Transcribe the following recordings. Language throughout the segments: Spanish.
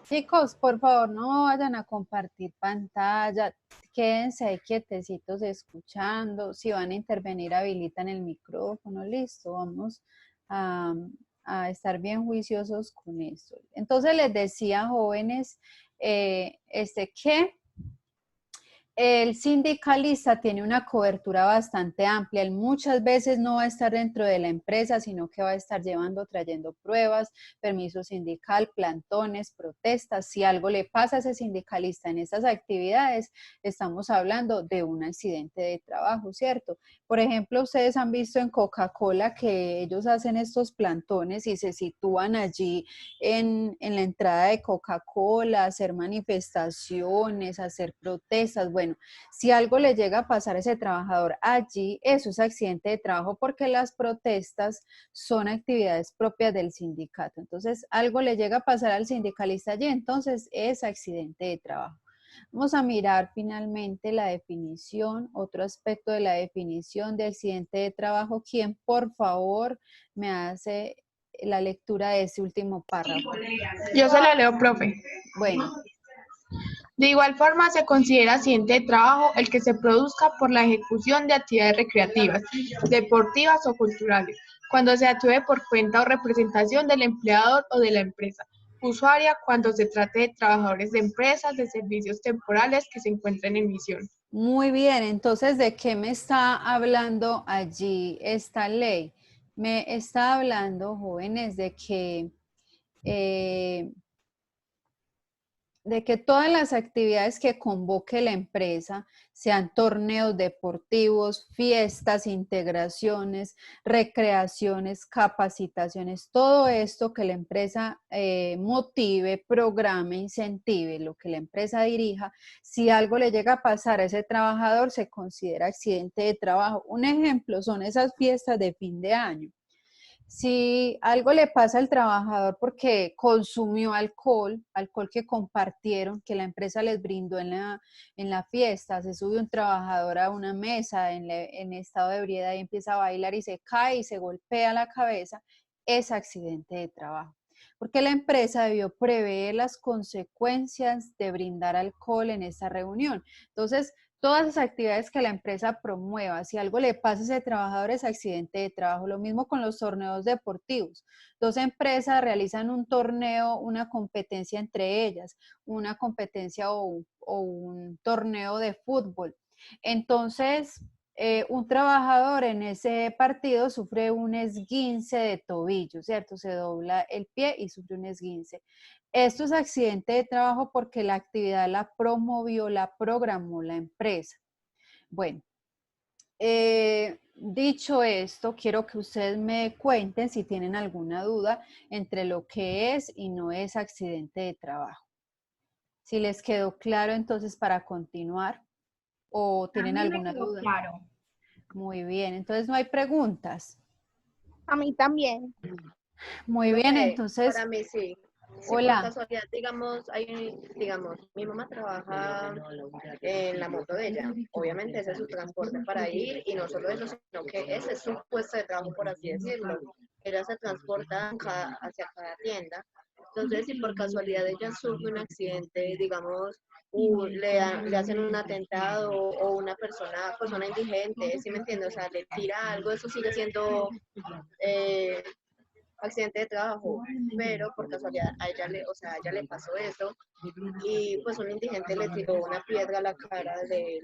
Chicos, por favor, no vayan a compartir pantalla, quédense ahí quietecitos escuchando. Si van a intervenir, habilitan el micrófono, listo, vamos a, a estar bien juiciosos con esto. Entonces les decía, jóvenes, que el sindicalista tiene una cobertura bastante amplia. Él muchas veces no va a estar dentro de la empresa, sino que va a estar trayendo pruebas, permiso sindical, plantones, protestas. Si algo le pasa a ese sindicalista en estas actividades, estamos hablando de un accidente de trabajo, ¿cierto? Por ejemplo, ustedes han visto en Coca-Cola que ellos hacen estos plantones y se sitúan allí en la entrada de Coca-Cola, hacer manifestaciones, hacer protestas. Bueno, si algo le llega a pasar a ese trabajador allí, eso es accidente de trabajo porque las protestas son actividades propias del sindicato. Entonces, algo le llega a pasar al sindicalista allí, entonces es accidente de trabajo. Vamos a mirar finalmente la definición, otro aspecto de la definición de accidente de trabajo. ¿Quién, por favor, me hace la lectura de ese último párrafo? Yo se la leo, profe. Bueno, De igual forma, se considera accidente de trabajo el que se produzca por la ejecución de actividades recreativas, deportivas o culturales, cuando se actúe por cuenta o representación del empleador o de la empresa usuaria, cuando se trate de trabajadores de empresas de servicios temporales que se encuentren en misión. muy bien. Entonces, ¿de qué me está hablando allí esta ley? Me está hablando, jóvenes, eh, de que todas las actividades que convoque la empresa, sean torneos deportivos, fiestas, integraciones, recreaciones, capacitaciones, todo esto que la empresa motive, programe, incentive, lo que la empresa dirija, si algo le llega a pasar a ese trabajador, se considera accidente de trabajo. Un ejemplo son esas fiestas de fin de año. Si algo le pasa al trabajador porque consumió alcohol que compartieron, que la empresa les brindó en la fiesta, se sube un trabajador a una mesa en estado de ebriedad y empieza a bailar y se cae y se golpea la cabeza, es accidente de trabajo. Porque la empresa debió prever las consecuencias de brindar alcohol en esta reunión. Entonces, todas las actividades que la empresa promueva, si algo le pasa a ese trabajador es accidente de trabajo. Lo mismo con los torneos deportivos. Dos empresas realizan un torneo, una competencia entre ellas, una competencia o un torneo de fútbol. Entonces, un trabajador en ese partido sufre un esguince de tobillo, ¿cierto? Se dobla el pie y sufre un esguince. Esto es accidente de trabajo porque la actividad la promovió, la programó la empresa. Bueno, dicho esto, quiero que ustedes me cuenten si tienen alguna duda entre lo que es y no es accidente de trabajo. Si les quedó claro, entonces para continuar o A tienen mí me alguna quedó duda. claro. Muy bien, entonces no hay preguntas. A mí también. Muy bien, Profe, entonces, para mí sí. Si por hola. casualidad, digamos, mi mamá trabaja en la moto de ella. Obviamente ese es su transporte para ir y no solo eso, sino que ese es su puesto de trabajo, por así decirlo. Ella se transporta hacia cada tienda. Entonces, si por casualidad ella sufre un accidente, digamos, le hacen un atentado o una persona indigente, ¿sí me entiende? O sea, le tira algo, eso sigue siendo eh, accidente de trabajo, pero por casualidad a ella le pasó eso y pues un indigente le tiró una piedra a la cara, le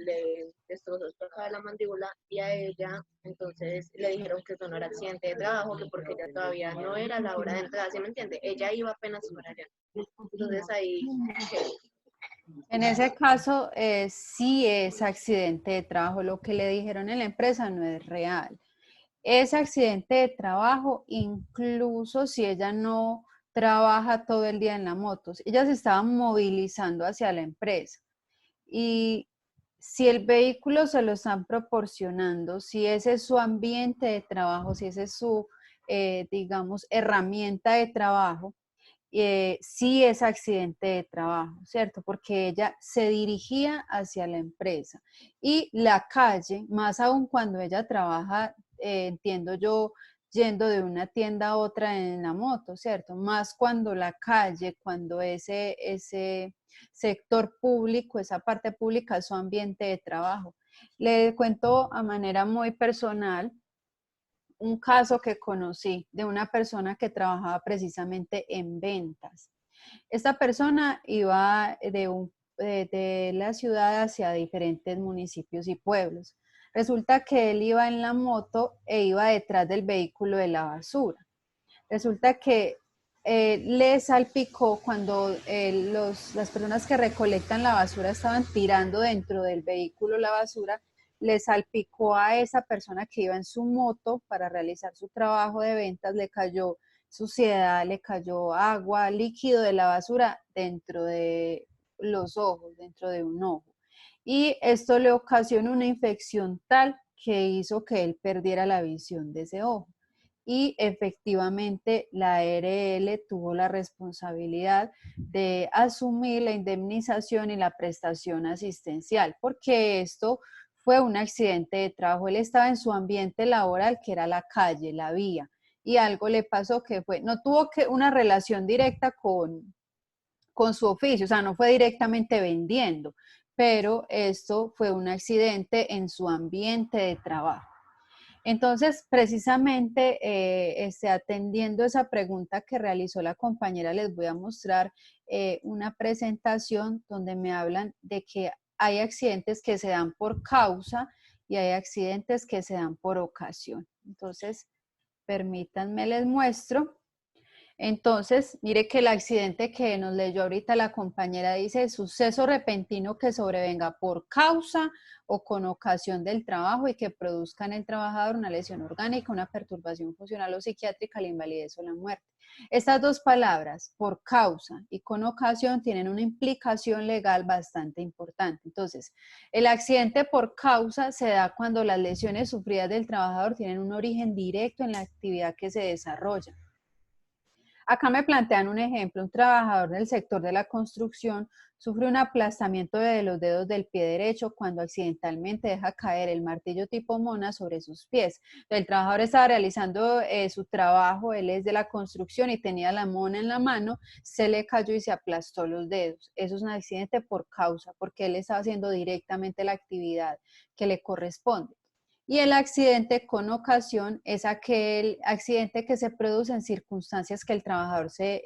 destrozó por acá de la mandíbula y a ella entonces le dijeron que eso no era accidente de trabajo, que porque ella todavía no era la hora de entrada, ¿sí me entiende? Ella iba apenas para allá. Entonces ahí, En ese caso, sí es accidente de trabajo. Lo que le dijeron en la empresa no es real. Es accidente de trabajo, incluso si ella no trabaja todo el día en la moto. Ella se estaba movilizando hacia la empresa. Y si el vehículo se lo están proporcionando, si ese es su ambiente de trabajo, si esa es su, digamos, herramienta de trabajo, sí es accidente de trabajo, ¿cierto? Porque ella se dirigía hacia la empresa y la calle, más aún cuando ella trabaja, entiendo yo, yendo de una tienda a otra en la moto, ¿cierto? Más cuando la calle, cuando ese sector público, esa parte pública es su ambiente de trabajo. Le cuento a manera muy personal un caso que conocí de una persona que trabajaba precisamente en ventas. Esta persona iba de la ciudad hacia diferentes municipios y pueblos. Resulta que él iba en la moto e iba detrás del vehículo de la basura. Resulta que le salpicó cuando las personas que recolectan la basura estaban tirando dentro del vehículo la basura, le salpicó a esa persona que iba en su moto para realizar su trabajo de ventas, le cayó suciedad, le cayó agua, líquido de la basura dentro de los ojos, dentro de un ojo. Y esto le ocasionó una infección tal que hizo que él perdiera la visión de ese ojo. Y efectivamente la ARL tuvo la responsabilidad de asumir la indemnización y la prestación asistencial, porque esto fue un accidente de trabajo. Él estaba en su ambiente laboral, que era la calle, la vía, y algo le pasó que no tuvo una relación directa con su oficio, o sea, no fue directamente vendiendo, pero esto fue un accidente en su ambiente de trabajo. Entonces, precisamente, atendiendo esa pregunta que realizó la compañera, les voy a mostrar una presentación donde me hablan de que hay accidentes que se dan por causa y hay accidentes que se dan por ocasión. Entonces, permítanme, les muestro. Entonces, mire que el accidente que nos leyó ahorita la compañera dice suceso repentino que sobrevenga por causa o con ocasión del trabajo y que produzca en el trabajador una lesión orgánica, una perturbación funcional o psiquiátrica, la invalidez o la muerte. Estas dos palabras, por causa y con ocasión, tienen una implicación legal bastante importante. Entonces, el accidente por causa se da cuando las lesiones sufridas del trabajador tienen un origen directo en la actividad que se desarrolla. Acá me plantean un ejemplo, un trabajador del sector de la construcción sufre un aplastamiento de los dedos del pie derecho cuando accidentalmente deja caer el martillo tipo mona sobre sus pies. El trabajador estaba realizando su trabajo, él es de la construcción y tenía la mona en la mano, se le cayó y se aplastó los dedos. Eso es un accidente por causa, porque él estaba haciendo directamente la actividad que le corresponde. Y el accidente con ocasión es aquel accidente que se produce en circunstancias que el trabajador se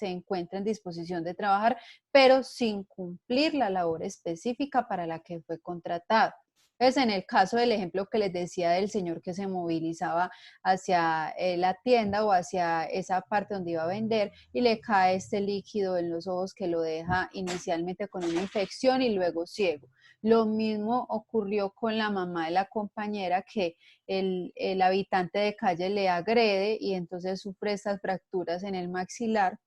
encuentra en disposición de trabajar, pero sin cumplir la labor específica para la que fue contratado. Entonces, en el caso del ejemplo que les decía del señor que se movilizaba hacia la tienda o hacia esa parte donde iba a vender y le cae este líquido en los ojos que lo deja inicialmente con una infección y luego ciego. Lo mismo ocurrió con la mamá de la compañera que el habitante de calle le agrede y entonces sufre estas fracturas en el maxilar.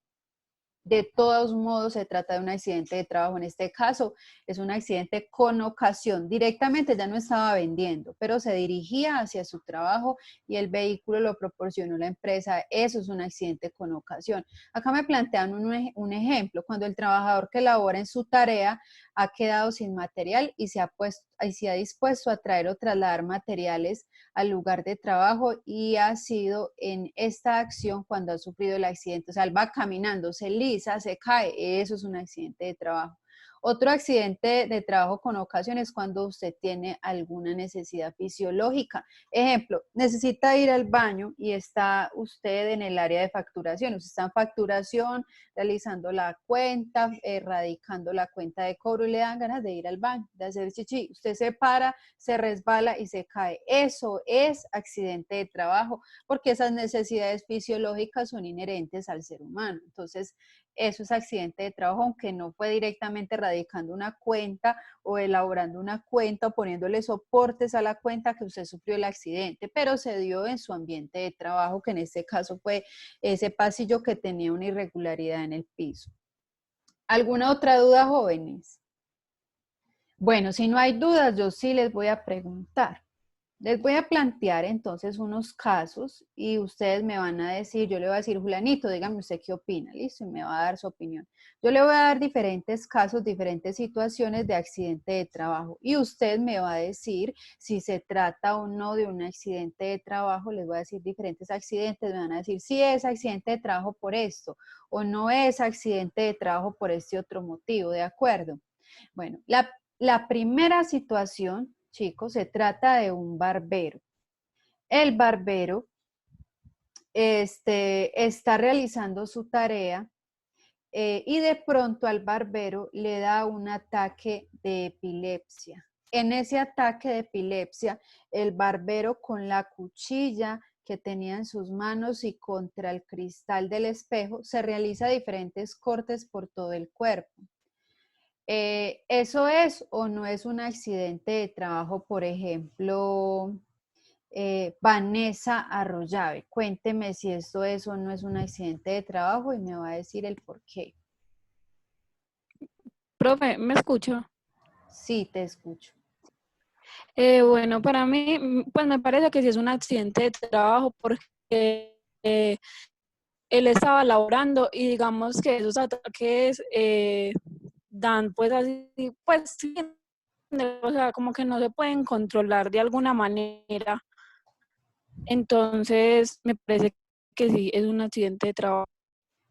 De todos modos, se trata de un accidente de trabajo. En este caso, es un accidente con ocasión. Directamente ya no estaba vendiendo, pero se dirigía hacia su trabajo y el vehículo lo proporcionó la empresa. Eso es un accidente con ocasión. Acá me plantean un ejemplo. Cuando el trabajador que labora en su tarea ha quedado sin material y se ha dispuesto a traer o trasladar materiales al lugar de trabajo y ha sido en esta acción cuando ha sufrido el accidente. O sea, él va caminando, se lisa, se cae, eso es un accidente de trabajo. Otro accidente de trabajo con ocasión es cuando usted tiene alguna necesidad fisiológica. Ejemplo, necesita ir al baño y está usted en el área de facturación. Usted está en facturación, realizando la cuenta, radicando la cuenta de cobro y le dan ganas de ir al baño, de hacer chichi. Usted se para, se resbala y se cae. Eso es accidente de trabajo porque esas necesidades fisiológicas son inherentes al ser humano. Entonces, eso es accidente de trabajo, aunque no fue directamente radicando una cuenta o elaborando una cuenta o poniéndole soportes a la cuenta que usted sufrió el accidente, pero se dio en su ambiente de trabajo, que en este caso fue ese pasillo que tenía una irregularidad en el piso. ¿Alguna otra duda, jóvenes? Bueno, si no hay dudas, yo sí les voy a preguntar. Les voy a plantear entonces unos casos y ustedes me van a decir, yo le voy a decir, Julianito, dígame usted qué opina, listo, y me va a dar su opinión. Yo le voy a dar diferentes casos, diferentes situaciones de accidente de trabajo y usted me va a decir si se trata o no de un accidente de trabajo. Les voy a decir diferentes accidentes, me van a decir si es accidente de trabajo por esto o no es accidente de trabajo por este otro motivo, ¿de acuerdo? Bueno, la primera situación, chicos, se trata de un barbero. El barbero está realizando su tarea y de pronto al barbero le da un ataque de epilepsia. En ese ataque de epilepsia, el barbero con la cuchilla que tenía en sus manos y contra el cristal del espejo se realiza diferentes cortes por todo el cuerpo. ¿Eso es o no es un accidente de trabajo? Por ejemplo, Vanessa Arroyave, cuénteme si esto es o no es un accidente de trabajo y me va a decir el por qué. Profe, ¿me escucha? Sí, te escucho. Bueno, para mí, pues me parece que sí es un accidente de trabajo porque él estaba laborando y digamos que esos ataques dan pues así, pues sí, o sea, como que no se pueden controlar de alguna manera. Entonces, me parece que sí es un accidente de trabajo.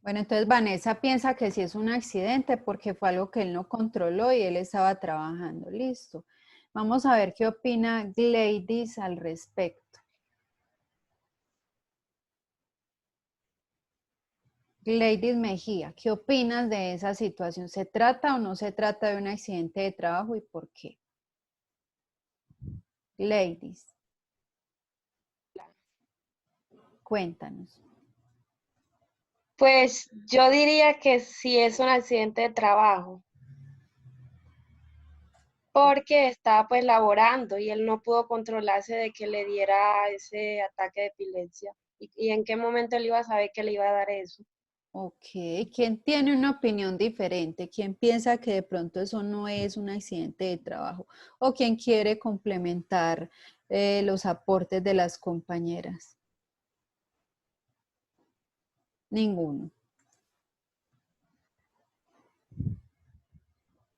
Bueno, entonces Vanessa piensa que sí es un accidente porque fue algo que él no controló y él estaba trabajando. Listo. Vamos a ver qué opina Gladys al respecto. Gladys Mejía, ¿qué opinas de esa situación? ¿Se trata o no se trata de un accidente de trabajo y por qué? Gladys, cuéntanos. Pues yo diría que sí es un accidente de trabajo, porque estaba pues laborando y él no pudo controlarse de que le diera ese ataque de epilepsia. ¿Y en qué momento él iba a saber que le iba a dar eso? Ok, ¿quién tiene una opinión diferente? ¿Quién piensa que de pronto eso no es un accidente de trabajo? ¿O quién quiere complementar los aportes de las compañeras? Ninguno.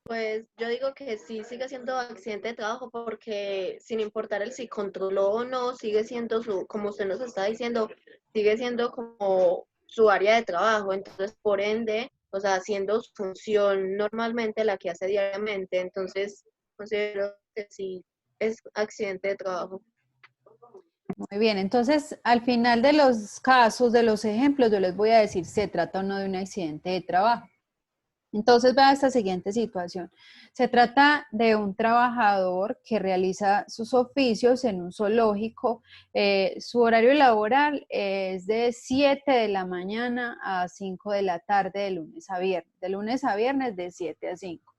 Pues yo digo que sí sigue siendo accidente de trabajo porque sin importar el si controló o no, sigue siendo su, como usted nos está diciendo, sigue siendo como su área de trabajo. Entonces, por ende, o sea, haciendo su función normalmente la que hace diariamente. Entonces, considero que sí es accidente de trabajo. Muy bien, entonces al final de los casos, de los ejemplos, yo les voy a decir si se trata o no de un accidente de trabajo. Entonces, vea esta siguiente situación. Se trata de un trabajador que realiza sus oficios en un zoológico. Su horario laboral es de 7 de la mañana a 5 de la tarde de lunes a viernes. De lunes a viernes de 7 a 5.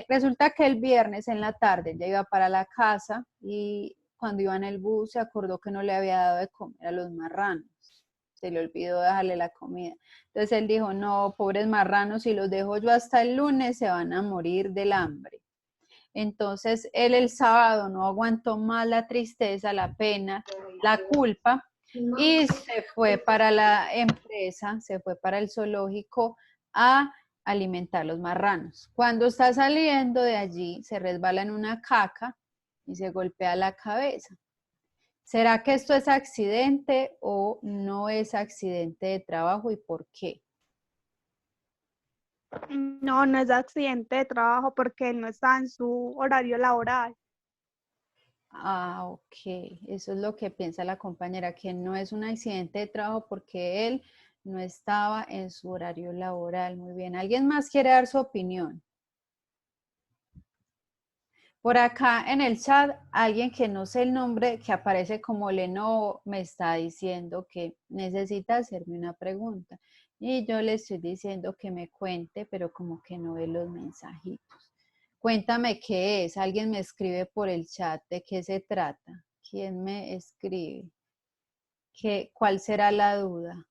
Resulta que el viernes en la tarde ya iba para la casa y cuando iba en el bus se acordó que no le había dado de comer a los marranos. Se le olvidó dejarle la comida. Entonces él dijo, no, pobres marranos, si los dejo yo hasta el lunes se van a morir del hambre. Entonces él el sábado no aguantó más la tristeza, la pena, la culpa y se fue para la empresa, se fue para el zoológico a alimentar los marranos. Cuando está saliendo de allí, se resbala en una caca y se golpea la cabeza. ¿Será que esto es accidente o no es accidente de trabajo y por qué? No, no es accidente de trabajo porque él no está en su horario laboral. Ah, ok. Eso es lo que piensa la compañera, que no es un accidente de trabajo porque él no estaba en su horario laboral. Muy bien. ¿Alguien más quiere dar su opinión? Por acá en el chat, alguien que no sé el nombre, que aparece como Lenovo, me está diciendo que necesita hacerme una pregunta. Y yo le estoy diciendo que me cuente, pero como que no ve los mensajitos. Cuéntame qué es. Alguien me escribe por el chat de qué se trata. ¿Quién me escribe? ¿Cuál será la duda?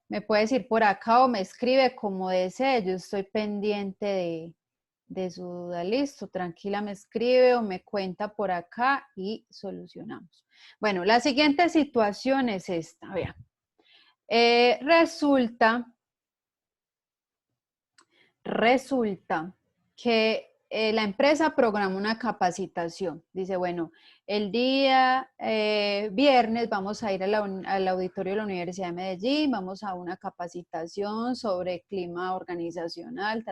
Me puede decir por acá o me escribe como desee. Yo estoy pendiente de su duda. Listo, tranquila, me escribe o me cuenta por acá y solucionamos. Bueno, la siguiente situación es esta, vean. Resulta que la empresa programa una capacitación. Dice, bueno, el día viernes vamos a ir al auditorio de la Universidad de Medellín, vamos a una capacitación sobre clima organizacional,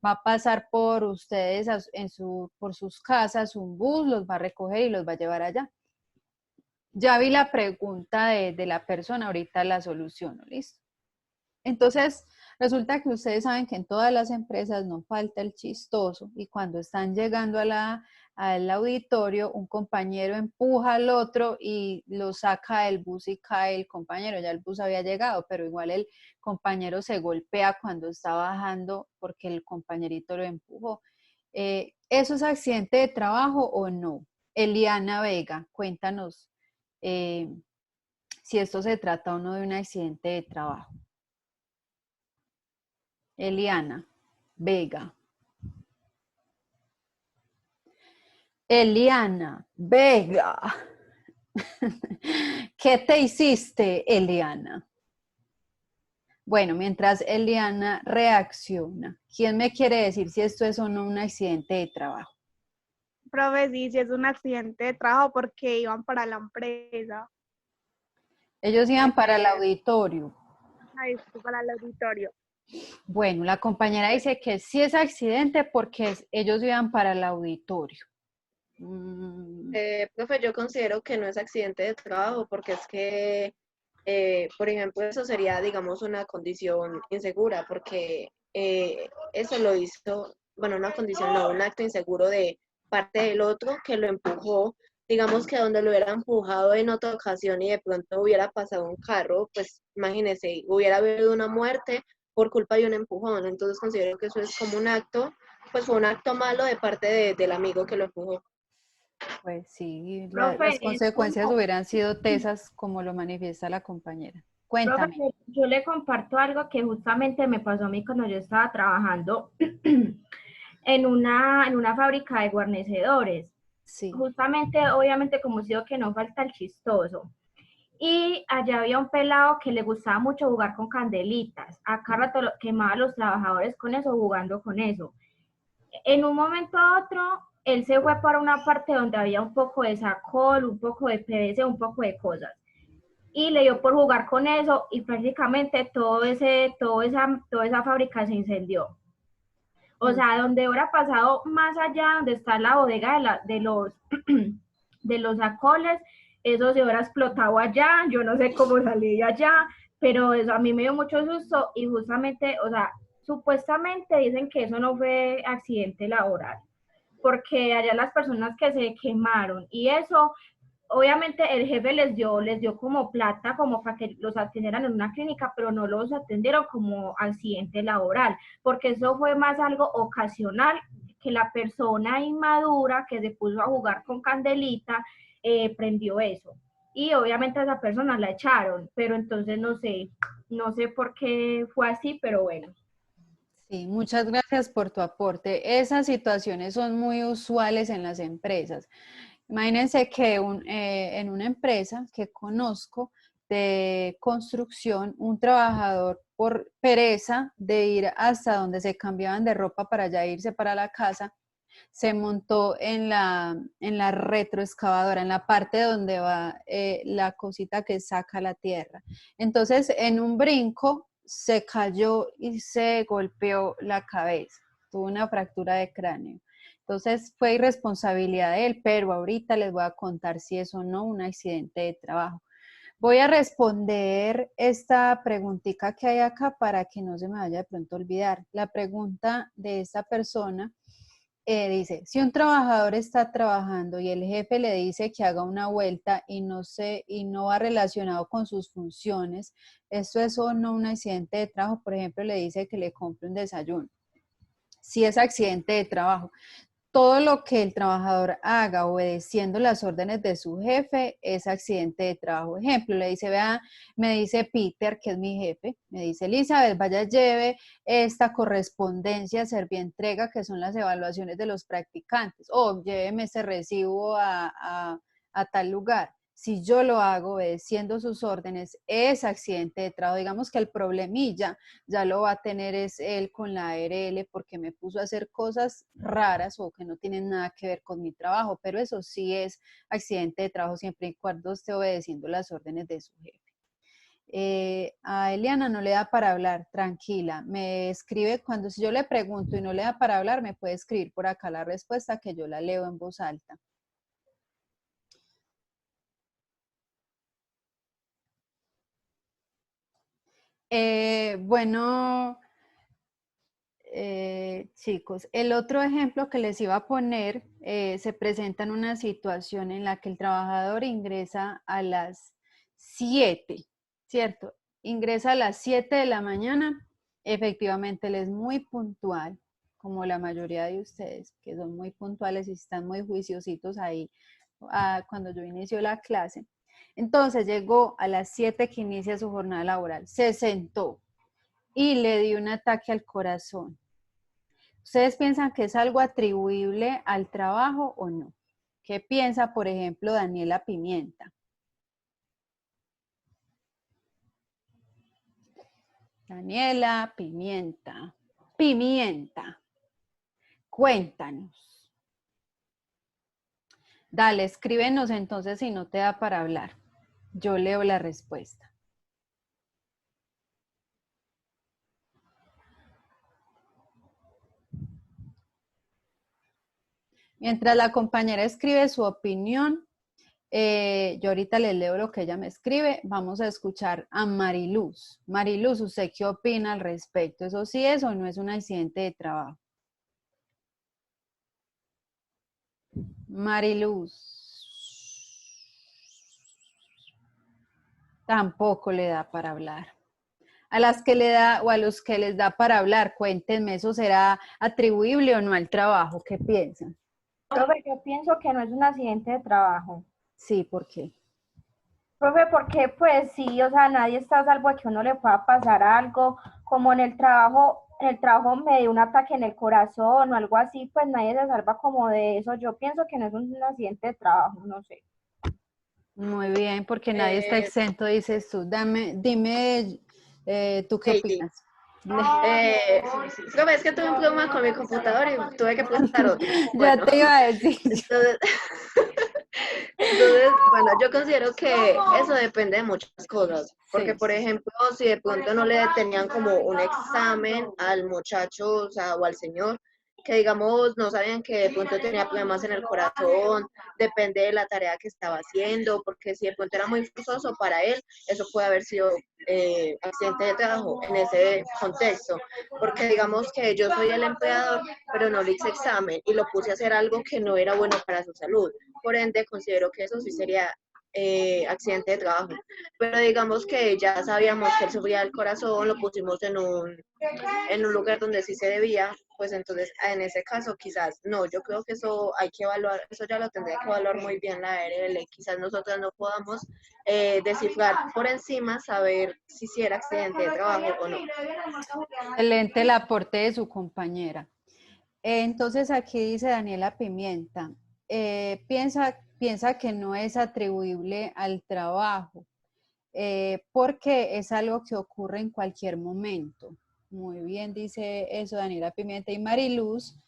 Va a pasar por ustedes por sus casas un bus, los va a recoger y los va a llevar allá. Ya vi la pregunta de la persona, ahorita la soluciono, ¿listo? Entonces, resulta que ustedes saben que en todas las empresas no falta el chistoso y cuando están llegando al auditorio, un compañero empuja al otro y lo saca del bus y cae el compañero. Ya el bus había llegado, pero igual el compañero se golpea cuando está bajando porque el compañerito lo empujó. ¿Eso es accidente de trabajo o no? Eliana Vega, cuéntanos si esto se trata o no de un accidente de trabajo. Eliana Vega. Eliana Vega. ¿Qué te hiciste, Eliana? Bueno, mientras Eliana reacciona, ¿quién me quiere decir si esto es o no un accidente de trabajo? Profe, sí es un accidente de trabajo porque iban para la empresa. Ellos iban para el auditorio. Ay, para el auditorio. Bueno, la compañera dice que sí es accidente porque ellos iban para el auditorio. Profe, yo considero que no es accidente de trabajo porque es que, por ejemplo, eso sería, digamos, una condición insegura porque eso lo hizo, bueno, una condición, no, un acto inseguro de parte del otro que lo empujó. Digamos que donde lo hubiera empujado en otra ocasión y de pronto hubiera pasado un carro, pues imagínese, hubiera habido una muerte por culpa de un empujón. Entonces considero que eso es como un acto, pues fue un acto malo de parte del amigo que lo empujó. Pues sí, Profe, las es consecuencias como, hubieran sido tesas como lo manifiesta la compañera. profe, Cuéntame. yo le comparto algo que justamente me pasó a mí cuando yo estaba trabajando en una fábrica de guarnecedores. Sí. Justamente, obviamente, como digo que no falta el chistoso. Y allá había un pelado que le gustaba mucho jugar con candelitas. Acá rato quemaba a los trabajadores con eso, jugando con eso. En un momento a otro, él se fue para una parte donde había un poco de sacol, un poco de PVC, un poco de cosas. Y le dio por jugar con eso y prácticamente toda esa fábrica se incendió. O sea, donde hubiera pasado más allá, donde está la bodega de los sacoles, eso se hubiera explotado allá, yo no sé cómo salí de allá, pero eso a mí me dio mucho susto y justamente, o sea, supuestamente dicen que eso no fue accidente laboral, porque allá las personas que se quemaron y eso, obviamente el jefe les dio como plata como para que los atendieran en una clínica, pero no los atendieron como accidente laboral, porque eso fue más algo ocasional, que la persona inmadura que se puso a jugar con candelita prendió eso. Y obviamente a esa persona la echaron, pero entonces no sé por qué fue así, pero bueno. Sí, muchas gracias por tu aporte. Esas situaciones son muy usuales en las empresas. Imagínense que en una empresa que conozco de construcción, un trabajador por pereza de ir hasta donde se cambiaban de ropa para ya irse para la casa, se montó en la retroexcavadora, en la parte donde va la cosita que saca la tierra. Entonces, en un brinco se cayó y se golpeó la cabeza, tuvo una fractura de cráneo. Entonces, fue irresponsabilidad de él, pero ahorita les voy a contar si es o no un accidente de trabajo. Voy a responder esta preguntita que hay acá para que no se me vaya de pronto a olvidar. La pregunta de esta persona dice, si un trabajador está trabajando y el jefe le dice que haga una vuelta y no va relacionado con sus funciones, ¿esto es o no un accidente de trabajo? Por ejemplo, le dice que le compre un desayuno. Si es accidente de trabajo. todo lo que el trabajador haga obedeciendo las órdenes de su jefe es accidente de trabajo. Ejemplo, le dice, vea, me dice Peter, que es mi jefe, me dice, Elizabeth, vaya, lleve esta correspondencia, servientrega, que son las evaluaciones de los practicantes, o lléveme ese recibo a tal lugar. Si yo lo hago obedeciendo sus órdenes, es accidente de trabajo. Digamos que el problemilla ya lo va a tener es él con la ARL porque me puso a hacer cosas raras o que no tienen nada que ver con mi trabajo, pero eso sí es accidente de trabajo siempre y cuando esté obedeciendo las órdenes de su jefe. A Eliana no le da para hablar, tranquila, me escribe cuando si yo le pregunto y no le da para hablar, me puede escribir por acá la respuesta que yo la leo en voz alta. Bueno, chicos, el otro ejemplo que les iba a poner se presenta en una situación en la que el trabajador ingresa a las 7, ¿cierto? Ingresa a las 7 de la mañana, efectivamente él es muy puntual, como la mayoría de ustedes, que son muy puntuales y están muy juiciositos ahí cuando yo inicio la clase. Entonces llegó a las 7 que inicia su jornada laboral, se sentó y le dio un ataque al corazón. ¿Ustedes piensan que es algo atribuible al trabajo o no? ¿Qué piensa, por ejemplo, Daniela Pimienta? Daniela Pimienta. Pimienta. Cuéntanos. Dale, escríbenos entonces si no te da para hablar. Yo leo la respuesta. Mientras la compañera escribe su opinión, yo ahorita les leo lo que ella me escribe. Vamos a escuchar a Mariluz. Mariluz, ¿usted qué opina al respecto? ¿Eso sí es o no es un accidente de trabajo? Mariluz. Tampoco le da para hablar. A las que le da o a los que les da para hablar, cuéntenme, ¿eso será atribuible o no al trabajo? ¿Qué piensan? Profe, yo pienso que no es un accidente de trabajo. Sí, ¿por qué? Profe, porque pues sí, o sea, nadie está a salvo de que uno le pueda pasar algo, como en el trabajo me dio un ataque en el corazón o algo así, pues nadie se salva como de eso. Yo pienso que no es un accidente de trabajo, no sé. Muy bien, porque nadie está exento, dices tú. Dime, ¿tú qué Lady, opinas? profe, es que tuve un problema con mi computador y tuve que prestar otro. Ya Bueno, te iba a decir. Entonces, bueno, yo considero que eso depende de muchas cosas, porque Sí. por ejemplo, si de pronto no le tenían como un examen al muchacho, o sea, o al señor, que digamos no sabían que de pronto tenía problemas en el corazón, depende de la tarea que estaba haciendo, porque si de pronto era muy forzoso para él, eso puede haber sido accidente de trabajo en ese contexto, porque digamos que yo soy el empleador, pero no le hice examen y lo puse a hacer algo que no era bueno para su salud. Por ende, considero que eso sí sería accidente de trabajo. Pero digamos que ya sabíamos que él sufría del corazón, lo pusimos en un lugar donde sí se debía, pues entonces en ese caso quizás no, yo creo que eso hay que evaluar, eso ya lo tendría que evaluar muy bien la ARL, quizás nosotros no podamos descifrar por encima, saber si era accidente de trabajo o no. Excelente el aporte de su compañera. Entonces aquí dice Daniela Pimienta, piensa que no es atribuible al trabajo, porque es algo que ocurre en cualquier momento. Muy bien, dice eso Daniela Pimienta. Y Mariluz